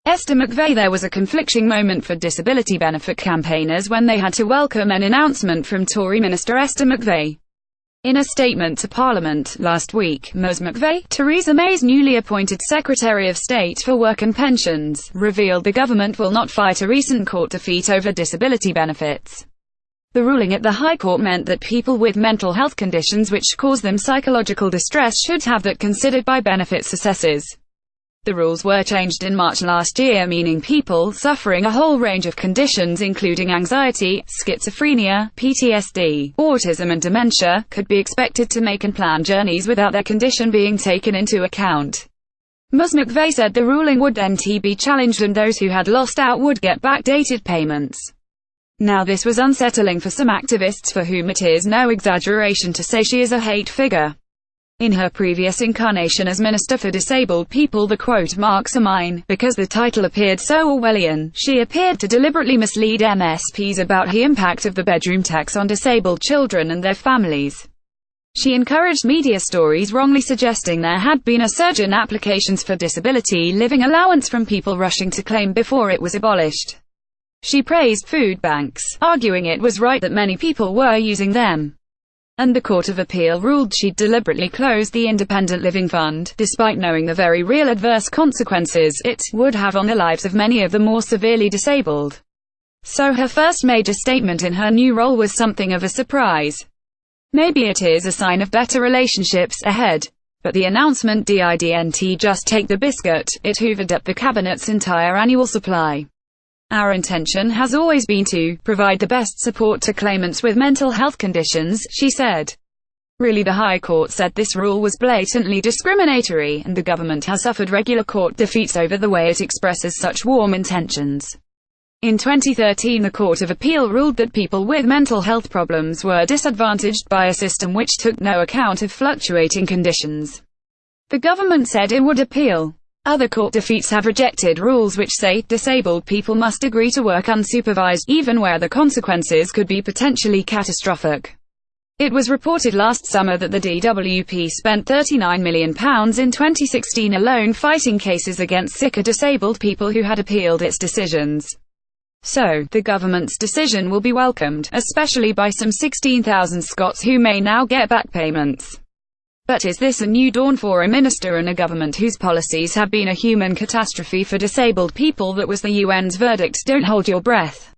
Esther McVey. There was a conflicting moment for disability benefit campaigners when they had to welcome an announcement from Tory Minister Esther McVey. In a statement to Parliament last week, Ms McVey, Theresa May's newly appointed Secretary of State for Work and Pensions, revealed the government will not fight a recent court defeat over disability benefits. The ruling at the High Court meant that people with mental health conditions which cause them psychological distress should have that considered by benefits assessors. The rules were changed in March last year, meaning people suffering a whole range of conditions including anxiety, schizophrenia, PTSD, autism and dementia, could be expected to make and plan journeys without their condition being taken into account. Ms McVey said the ruling would then be challenged and those who had lost out would get backdated payments. Now this was unsettling for some activists for whom it is no exaggeration to say she is a hate figure. In her previous incarnation as Minister for Disabled People, the quote marks are mine, because the title appeared so Orwellian. She appeared to deliberately mislead MSPs about the impact of the bedroom tax on disabled children and their families. She encouraged media stories wrongly suggesting there had been a surge in applications for disability living allowance from people rushing to claim before it was abolished. She praised food banks, arguing it was right that many people were using them. And the Court of Appeal ruled she'd deliberately closed the Independent Living Fund, despite knowing the very real adverse consequences it would have on the lives of many of the more severely disabled. So her first major statement in her new role was something of a surprise. Maybe it is a sign of better relationships ahead. But the announcement didn't just take the biscuit, it hoovered up the cabinet's entire annual supply. Our intention has always been to provide the best support to claimants with mental health conditions, she said. Really, the High Court said this rule was blatantly discriminatory, and the government has suffered regular court defeats over the way it expresses such warm intentions. In 2013, the Court of Appeal ruled that people with mental health problems were disadvantaged by a system which took no account of fluctuating conditions. The government said it would appeal. Other court defeats have rejected rules which say disabled people must agree to work unsupervised, even where the consequences could be potentially catastrophic. It was reported last summer that the DWP spent £39 million in 2016 alone fighting cases against sick or disabled people who had appealed its decisions. So, the government's decision will be welcomed, especially by some 16,000 Scots who may now get back payments. But is this a new dawn for a minister and a government whose policies have been a human catastrophe for disabled people? That was the UN's verdict. Don't hold your breath.